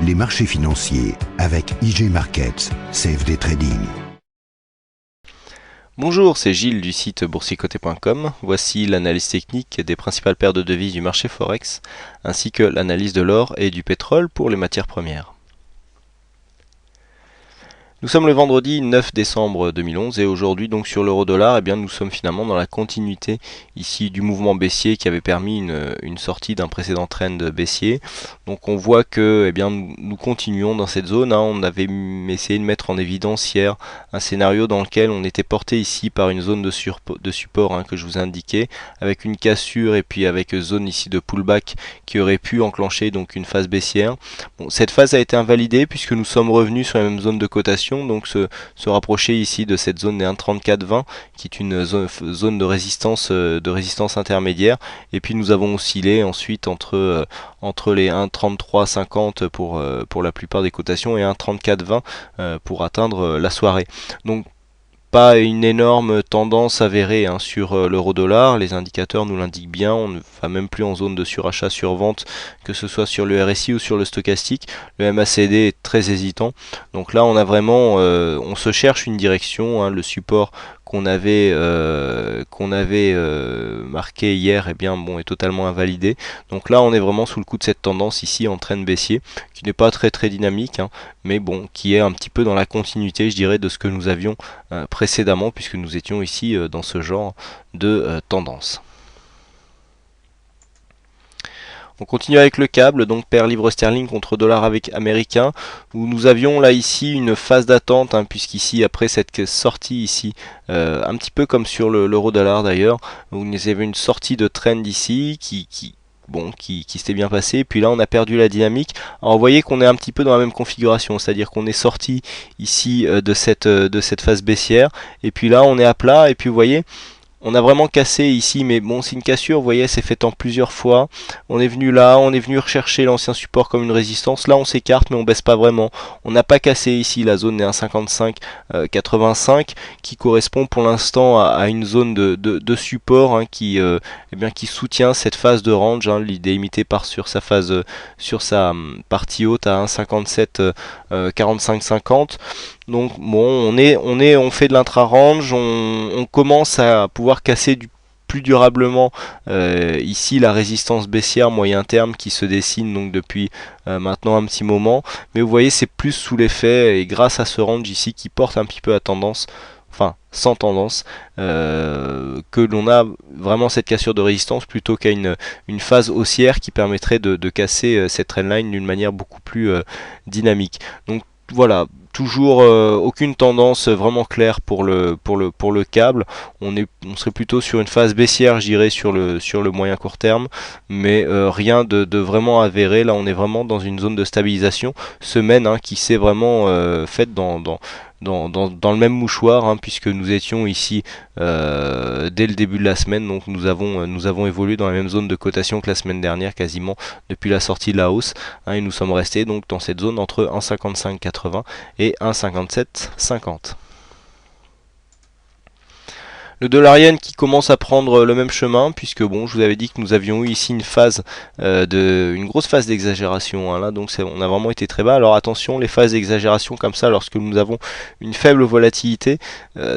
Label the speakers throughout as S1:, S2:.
S1: Les marchés financiers avec IG Markets, CFD Trading.
S2: Bonjour, c'est Gilles du site boursicoté.com. Voici l'analyse technique des principales paires de devises du marché Forex, ainsi que l'analyse de l'or et du pétrole pour les matières premières. Nous sommes le vendredi 9 décembre 2011 et aujourd'hui donc sur l'euro-dollar, nous sommes finalement dans la continuité ici du mouvement baissier qui avait permis une sortie d'un précédent trend baissier. Donc on voit que nous continuons dans cette zone. On avait essayé de mettre en évidence hier un scénario dans lequel on était porté ici par une zone de support que je vous ai indiqué, avec une cassure et puis avec zone ici de pullback qui aurait pu enclencher donc une phase baissière. Bon, cette phase a été invalidée puisque nous sommes revenus sur la même zone de cotation. Donc se rapprocher ici de cette zone des 1,3420 qui est une zone de résistance intermédiaire, et puis nous avons oscillé ensuite entre les 1,3350 pour la plupart des cotations et 1,3420 pour atteindre la soirée. Donc pas une énorme tendance avérée sur l'euro-dollar, les indicateurs nous l'indiquent bien, on ne va même plus en zone de surachat survente, que ce soit sur le RSI ou sur le stochastique. Le MACD est très hésitant, donc là on a vraiment, on se cherche une direction, le support qu'on avait marqué hier est totalement invalidé. Donc là on est vraiment sous le coup de cette tendance ici en train baissier, qui n'est pas très dynamique, mais bon, qui est un petit peu dans la continuité, je dirais, de ce que nous avions précédemment, puisque nous étions ici dans ce genre de tendance. On continue avec le câble, donc paire livre sterling contre dollar avec américain, où nous avions là ici une phase d'attente, puisqu'ici après cette sortie ici, un petit peu comme sur l'euro dollar d'ailleurs, où nous avions une sortie de trend ici qui s'était bien passé, et puis là on a perdu la dynamique. Alors vous voyez qu'on est un petit peu dans la même configuration, c'est-à-dire qu'on est sorti ici de cette phase baissière, et puis là on est à plat, et puis vous voyez on a vraiment cassé ici, mais bon, c'est une cassure, vous voyez, c'est fait en plusieurs fois. On est venu là, on est venu rechercher l'ancien support comme une résistance. Là, on s'écarte, mais on baisse pas vraiment. On n'a pas cassé ici la zone des 1,55-85 qui correspond pour l'instant à une zone de support qui soutient cette phase de range. L'idée imitée par sur sa partie haute à 1,57-45-50. Donc bon, on fait de l'intra-range, on commence à pouvoir casser plus durablement ici la résistance baissière moyen terme qui se dessine donc depuis maintenant un petit moment. Mais vous voyez, c'est plus sous l'effet et grâce à ce range ici qui porte un petit peu à tendance, enfin sans tendance, que l'on a vraiment cette cassure de résistance plutôt qu'à une phase haussière qui permettrait de casser cette trendline d'une manière beaucoup plus dynamique. Donc voilà, toujours aucune tendance vraiment claire pour le câble. On serait plutôt sur une phase baissière, je dirais, sur le moyen court terme, mais rien de vraiment avéré. Là on est vraiment dans une zone de stabilisation semaine qui s'est vraiment faite dans le même mouchoir, puisque nous étions ici dès le début de la semaine, donc nous avons évolué dans la même zone de cotation que la semaine dernière quasiment depuis la sortie de la hausse, et nous sommes restés donc dans cette zone entre 1,5580 et 1,5750. Le dollar yen qui commence à prendre le même chemin, puisque bon, je vous avais dit que nous avions eu ici une grosse phase d'exagération, là, donc on a vraiment été très bas. Alors attention, les phases d'exagération comme ça, lorsque nous avons une faible volatilité,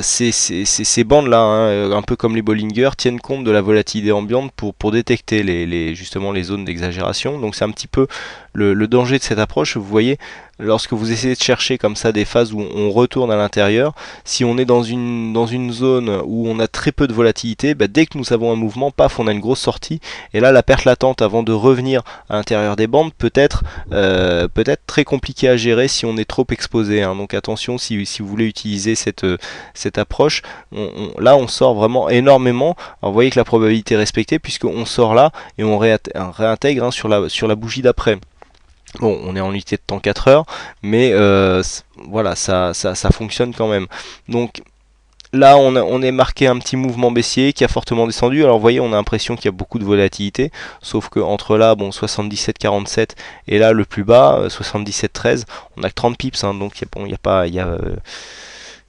S2: ces bandes là, un peu comme les Bollinger, tiennent compte de la volatilité ambiante pour détecter justement les zones d'exagération. Donc c'est un petit peu le danger de cette approche. Vous voyez, lorsque vous essayez de chercher comme ça des phases où on retourne à l'intérieur, si on est dans une zone où on a très peu de volatilité, dès que nous avons un mouvement, paf, on a une grosse sortie, et là la perte latente avant de revenir à l'intérieur des bandes peut être très compliquée à gérer si on est trop exposé, donc attention si vous voulez utiliser cette approche. Là on sort vraiment énormément. Alors vous voyez que la probabilité est respectée puisqu'on sort là et on réintègre sur la bougie d'après. Bon, on est en unité de temps 4 heures, mais voilà, ça fonctionne quand même. Donc là, on est marqué un petit mouvement baissier qui a fortement descendu. Alors vous voyez, on a l'impression qu'il y a beaucoup de volatilité, sauf que entre là, 77,47 et là le plus bas, 77,13, on a que 30 pips, donc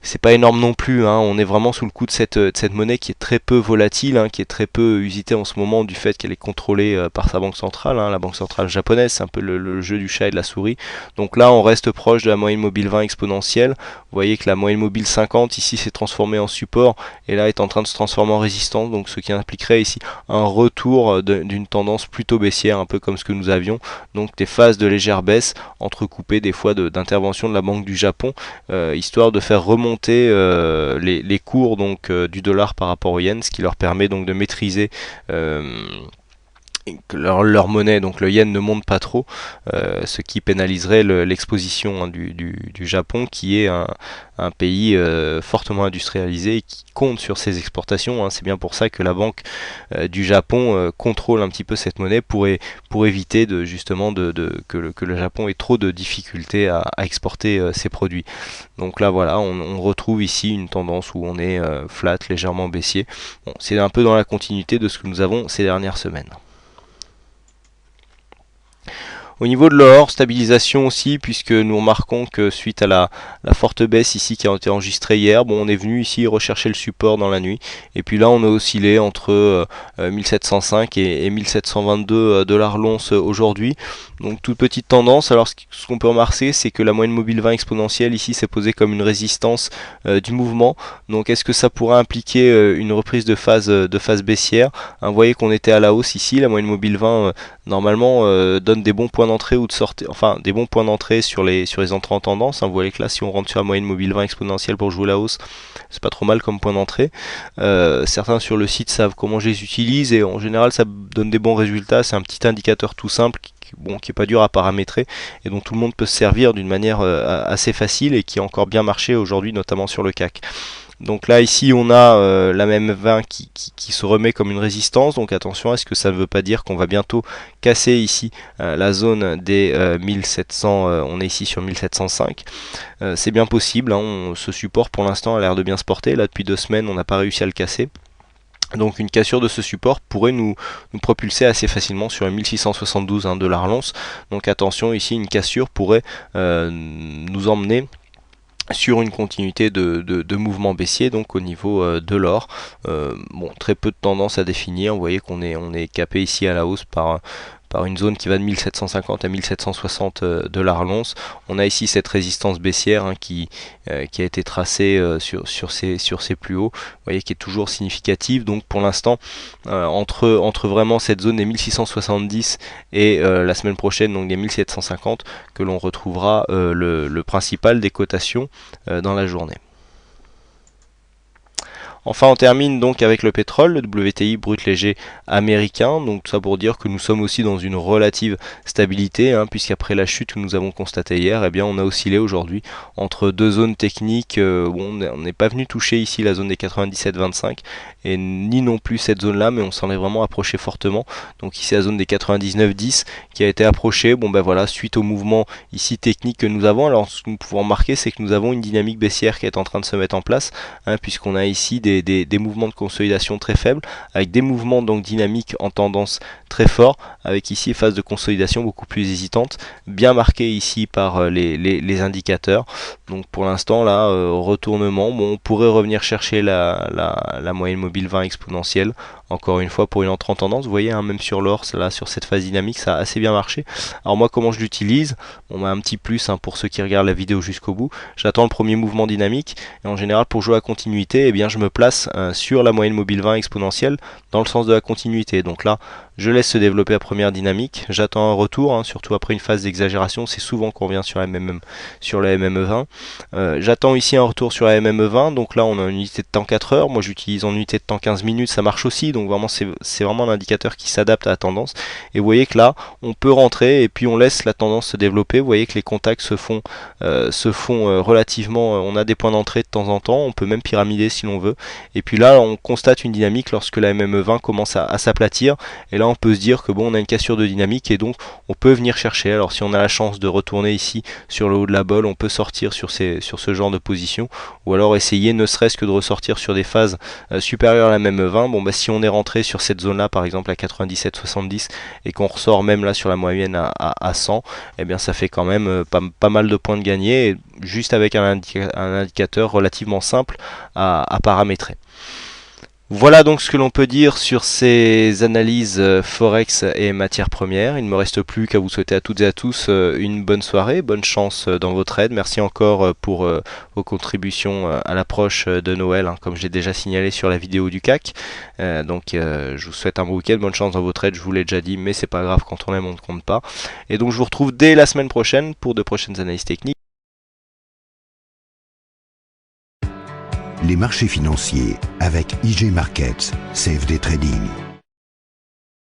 S2: c'est pas énorme non plus, hein. On est vraiment sous le coup de cette monnaie qui est très peu volatile, hein, qui est très peu usitée en ce moment du fait qu'elle est contrôlée par sa banque centrale, hein, la banque centrale japonaise. C'est un peu le jeu du chat et de la souris. Donc là on reste proche de la moyenne mobile 20 exponentielle. Vous voyez que la moyenne mobile 50 ici s'est transformée en support et là est en train de se transformer en résistance, donc ce qui impliquerait ici un retour d'une tendance plutôt baissière, un peu comme ce que nous avions, donc des phases de légère baisse entrecoupées des fois d'intervention de la Banque du Japon, histoire de faire remonter les cours donc du dollar par rapport au yen, ce qui leur permet donc de maîtriser leur monnaie, donc le yen ne monte pas trop, ce qui pénaliserait l'exposition hein, du Japon, qui est un pays fortement industrialisé et qui compte sur ses exportations, hein. C'est bien pour ça que la banque du Japon contrôle un petit peu cette monnaie pour éviter justement que le Japon ait trop de difficultés à exporter ses produits. Donc là voilà, on retrouve ici une tendance où on est flat, légèrement baissier. Bon, c'est un peu dans la continuité de ce que nous avons ces dernières semaines. Au niveau de l'or, stabilisation aussi, puisque nous remarquons que suite à la forte baisse ici qui a été enregistrée hier, bon, on est venu ici rechercher le support dans la nuit, et puis là on a oscillé entre 1705 et 1722 dollars l'once aujourd'hui, donc toute petite tendance. Alors ce qu'on peut remarquer, c'est que la moyenne mobile 20 exponentielle ici s'est posée comme une résistance du mouvement, donc est-ce que ça pourrait impliquer une reprise de phase baissière, hein? Vous voyez qu'on était à la hausse ici, la moyenne mobile 20 normalement donne des bons points d'entrée ou de sortie, enfin des bons points d'entrée sur les entrées en tendance, hein. Vous voyez que là si on rentre sur la moyenne mobile 20 exponentielle pour jouer la hausse, c'est pas trop mal comme point d'entrée. Certains sur le site savent comment je les utilise et en général ça donne des bons résultats. C'est un petit indicateur tout simple qui est pas dur à paramétrer et dont tout le monde peut se servir d'une manière assez facile et qui a encore bien marché aujourd'hui, notamment sur le CAC. Donc là ici on a la même 20 qui se remet comme une résistance, donc attention, est-ce que ça ne veut pas dire qu'on va bientôt casser ici la zone des 1700, on est ici sur 1705, c'est bien possible, hein, ce support pour l'instant a l'air de bien se porter, là depuis 2 semaines on n'a pas réussi à le casser. Donc une cassure de ce support pourrait nous propulser assez facilement sur 1672 dollars l'once, donc attention, ici une cassure pourrait nous emmener sur une continuité de mouvement baissier, donc au niveau de l'or. Bon, très peu de tendance à définir. Vous voyez qu'on est capé ici à la hausse par une zone qui va de 1750 à 1760 dollars l'once. On a ici cette résistance baissière hein, qui a été tracée sur ces plus hauts. Vous voyez qui est toujours significative. Donc pour l'instant, entre vraiment cette zone des 1670 et la semaine prochaine, donc des 1750, que l'on retrouvera le principal des cotations dans la journée. Enfin, on termine donc avec le pétrole, le WTI brut léger américain. Donc tout ça pour dire que nous sommes aussi dans une relative stabilité, hein, puisqu'après la chute que nous avons constatée hier, eh bien on a oscillé aujourd'hui entre deux zones techniques. On n'est pas venu toucher ici la zone des 97,25 et ni non plus cette zone-là, mais on s'en est vraiment approché fortement. Donc ici la zone des 99,10 qui a été approchée. Bon ben voilà, suite au mouvement ici technique que nous avons. Alors ce que nous pouvons remarquer, c'est que nous avons une dynamique baissière qui est en train de se mettre en place, hein, puisqu'on a ici des mouvements de consolidation très faibles, avec des mouvements donc dynamiques en tendance très forts, avec ici phase de consolidation beaucoup plus hésitante, bien marquée ici par les indicateurs. Donc pour l'instant là, retournement, bon, on pourrait revenir chercher la moyenne mobile 20 exponentielle, encore une fois pour une entrée en tendance. Vous voyez, hein, même sur l'or, là sur cette phase dynamique, ça a assez bien marché. Alors moi comment je l'utilise, on a un petit plus hein, pour ceux qui regardent la vidéo jusqu'au bout. J'attends le premier mouvement dynamique et en général pour jouer à continuité, eh bien je me place sur la moyenne mobile 20 exponentielle dans le sens de la continuité. Donc là je laisse se développer la première dynamique, j'attends un retour, hein, surtout après une phase d'exagération, c'est souvent qu'on revient sur la MME20. J'attends ici un retour sur la MME20, donc là on a une unité de temps 4 heures, moi j'utilise en unité de temps 15 minutes, ça marche aussi, donc vraiment c'est vraiment un indicateur qui s'adapte à la tendance. Et vous voyez que là on peut rentrer et puis on laisse la tendance se développer. Vous voyez que les contacts se font relativement, on a des points d'entrée de temps en temps, on peut même pyramider si l'on veut. Et puis là on constate une dynamique lorsque la MME20 commence à s'aplatir, et là on peut se dire que bon, on a une cassure de dynamique et donc on peut venir chercher. Alors si on a la chance de retourner ici sur le haut de la bolle, on peut sortir sur ce genre de position, ou alors essayer ne serait-ce que de ressortir sur des phases supérieures à la MME20. Bon bah si on est est rentré sur cette zone-là, par exemple à 97,70 et qu'on ressort même là sur la moyenne à 100, eh bien ça fait quand même pas mal de points de gagné, juste avec un indicateur relativement simple à paramétrer. Voilà donc ce que l'on peut dire sur ces analyses Forex et matières premières. Il ne me reste plus qu'à vous souhaiter à toutes et à tous une bonne soirée, bonne chance dans vos trades. Merci encore pour vos contributions à l'approche de Noël, hein, comme j'ai déjà signalé sur la vidéo du CAC. Je vous souhaite un bon week-end, bonne chance dans vos trades, je vous l'ai déjà dit, mais c'est pas grave, quand on aime on ne compte pas. Et donc je vous retrouve dès la semaine prochaine pour de prochaines analyses techniques.
S1: Les marchés financiers avec IG Markets, CFD Trading.